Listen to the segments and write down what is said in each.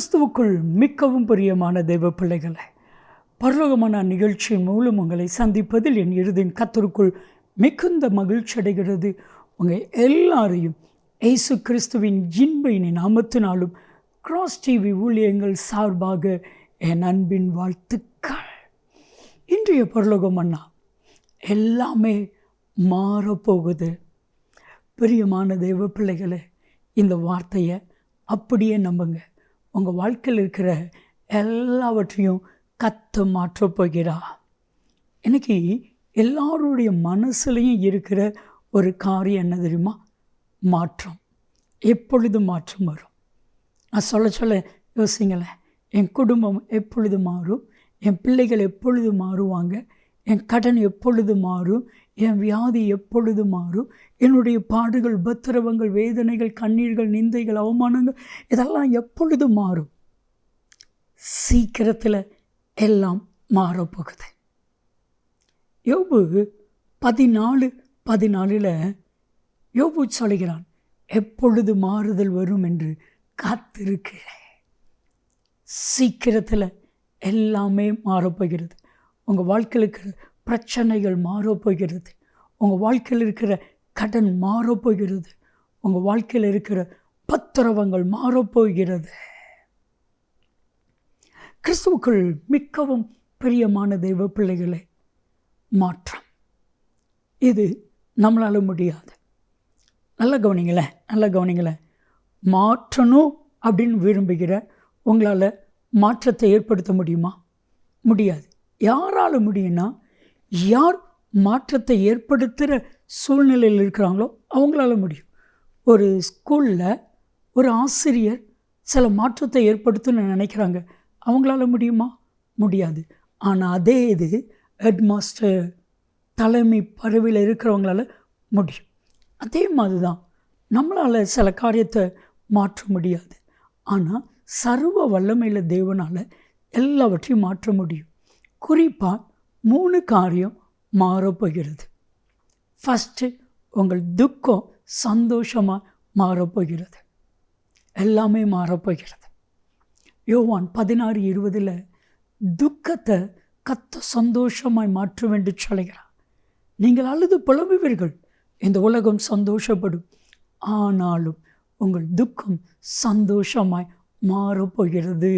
கிறிஸ்துவுக்குள் மிகவும் பிரியமான தெய்வ பிள்ளைகளை, பரலோகமான நிகழ்ச்சியின் மூலம் உங்களை சந்திப்பதில் என் இருதின் கர்த்தருக்குள் மிகுந்த மகிழ்ச்சி அடைகிறது. உங்கள் எல்லாரையும் இயேசு கிறிஸ்துவின் இன்பையின் நாமத்தினாலும் கிராஸ் டிவி ஊழியங்கள் சார்பாக என் அன்பின் வாழ்த்துக்கள். இன்றைய பரலோகம் அண்ணா எல்லாமே மாறப்போகுது. பிரியமான தெய்வ பிள்ளைகளை, இந்த வார்த்தையை அப்படியே நம்புங்க. உங்கள் வாழ்க்கையில் இருக்கிற எல்லாவற்றையும் கர்த்தர் மாற்றப் போகிறார். இன்றைக்கி எல்லாருடைய மனசுலையும் இருக்கிற ஒரு காரியம் என்ன தெரியுமா? மாற்றம். எப்பொழுது மாற்றம் வரும்? நான் சொல்ல யோசிங்களேன். என் குடும்பம் எப்பொழுது மாறும்? என் பிள்ளைகள் எப்பொழுது மாறுவாங்க? என் கடன் எப்பொழுது மாறும்? என் வியாதி எப்பொழுது மாறும்? என்னுடைய பாடுகள், உபத்திரவங்கள், வேதனைகள், கண்ணீர்கள், நிந்தைகள், அவமானங்கள் இதெல்லாம் எப்பொழுது மாறும்? சீக்கிரத்தில் எல்லாம் மாறப்போகுது. யோபு 14:14 யோபு சொல்கிறான், எப்பொழுது மாறுதல் வரும் என்று காத்திருக்கிறேன். சீக்கிரத்தில் எல்லாமே மாறப்போகிறது. உங்கள் வாழ்க்கையில் இருக்கிற பிரச்சனைகள் மாறப்போகிறது. உங்கள் வாழ்க்கையில் இருக்கிற கடன் மாறப்போகிறது. உங்கள் வாழ்க்கையில் இருக்கிற உபத்திரவங்கள் மாறப்போகிறது. கிறிஸ்துவுக்குள் மிகவும் பிரியமான தெய்வ பிள்ளைகளே, மாற்றம் இது நம்மளால் முடியாது. நல்ல கவனிங்களேன். மாற்றணும் அப்படின்னு விரும்புகிற உங்களால் மாற்றத்தை ஏற்படுத்த முடியுமா? முடியாது. யாரால் முடியும்னா, யார் மாற்றத்தை ஏற்படுத்துகிற சூழ்நிலையில் இருக்கிறாங்களோ அவங்களால முடியும். ஒரு ஸ்கூலில் ஒரு ஆசிரியர் சில மாற்றத்தை ஏற்படுத்தணும்னு நினைக்கிறாங்க. அவங்களால முடியுமா? முடியாது. ஆனால் அதே இது ஹெட்மாஸ்டர், தலைமை பதவியில் இருக்கிறவங்களால முடியும். அதே மாதிரி தான் நம்மளால் சில காரியத்தை மாற்ற முடியாது. ஆனால் சர்வ வல்லமையில் தேவனால் எல்லாவற்றையும் மாற்ற முடியும். குறிப்பாக 3 காரியம் மாறப்போகிறது. ஃபஸ்ட்டு, உங்கள் துக்கம் சந்தோஷமாக மாறப்போகிறது. எல்லாமே மாறப்போகிறது. யோவான் 16:20 துக்கத்தை கர்த்தர் சந்தோஷமாய் மாற்ற வேண்டும் சொல்கிறார். நீங்கள் அழுது புலம்புவீர்கள், இந்த உலகம் சந்தோஷப்படும், ஆனாலும் உங்கள் துக்கம் சந்தோஷமாய் மாறப்போகிறது.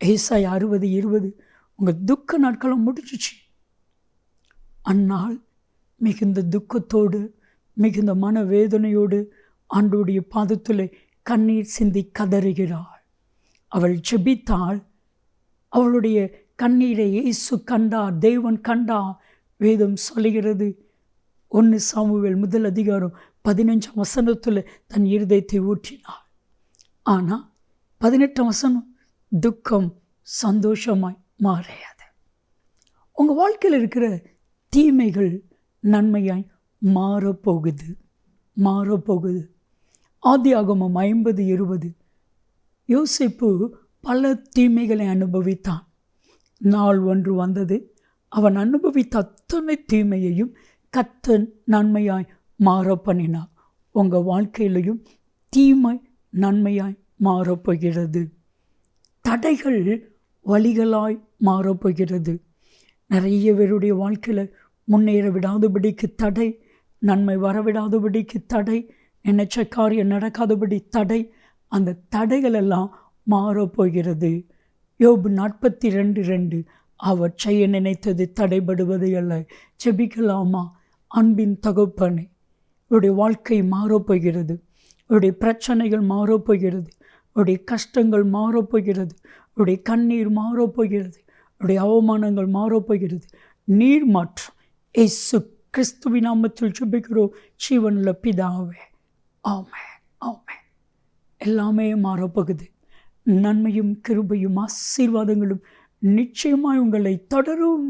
ஏசாயா 60:20 உங்கள் துக்க நாட்களும் முடிஞ்சிச்சு. அந்நாள் மிகுந்த துக்கத்தோடு, மிகுந்த மனவேதனையோடு ஆண்டவருடைய பாதத்தில் கண்ணீர் சிந்தி கதறுகிறாள். அவள் ஜெபித்தாள். அவளுடைய கண்ணீரை இயேசு கண்டார், தேவன் கண்டார். வேதம் சொல்லுகிறது, 1 சாமுவேல் 1:15 தன் இருதயத்தை ஊற்றினாள். ஆனால் 18 துக்கம் சந்தோஷமாய் மாறையாது. உங்கள் வாழ்க்கையில் இருக்கிற தீமைகள் நன்மையாய் மாறப்போகுது. ஆதியாகமம் 50:20 யோசேப்பு பல தீமைகளை அனுபவித்தான். நாள் ஒன்று வந்தது, அவன் அனுபவித்த அத்தனை தீமையையும் கர்த்தர் நன்மையாய் மாற பண்ணினார். உங்கள் வாழ்க்கையிலையும் தீமை நன்மையாய் மாறப்போகிறது. தடைகள் வழிகளாய் மாறப்போகிறது. நிறைய பேருடைய வாழ்க்கையில் முன்னேற விடாதபடிக்கு தடை, நன்மை வரவிடாதபடிக்கு தடை, நினைச்ச காரியம் நடக்காதபடி தடை. அந்த தடைகள் எல்லாம் மாறப்போகிறது. யோபு 42:2 அவர் செய்ய நினைத்தது தடைபடுவது அல்ல. ஜெபிக்கலாமா? அன்பின் தகப்பனே, இவருடைய வாழ்க்கை மாறப்போகிறது. இவருடைய பிரச்சனைகள் மாறப்போகிறது. இவருடைய கஷ்டங்கள் மாறப்போகிறது. இவருடைய கண்ணீர் மாறப்போகிறது. இவருடைய அவமானங்கள் மாறப்போகிறது. நீர் மாற்றம் இயேசு கிறிஸ்துவின் நாமத்தில் ஜெபிக்கிறோம் ஜீவனுள்ள பிதாவே. ஆமென், ஆமென். எல்லாமே மாறப்போகுது. நன்மையும் கிருபையும் ஆசீர்வாதங்களும் நிச்சயமாய் உங்களை தொடரும்.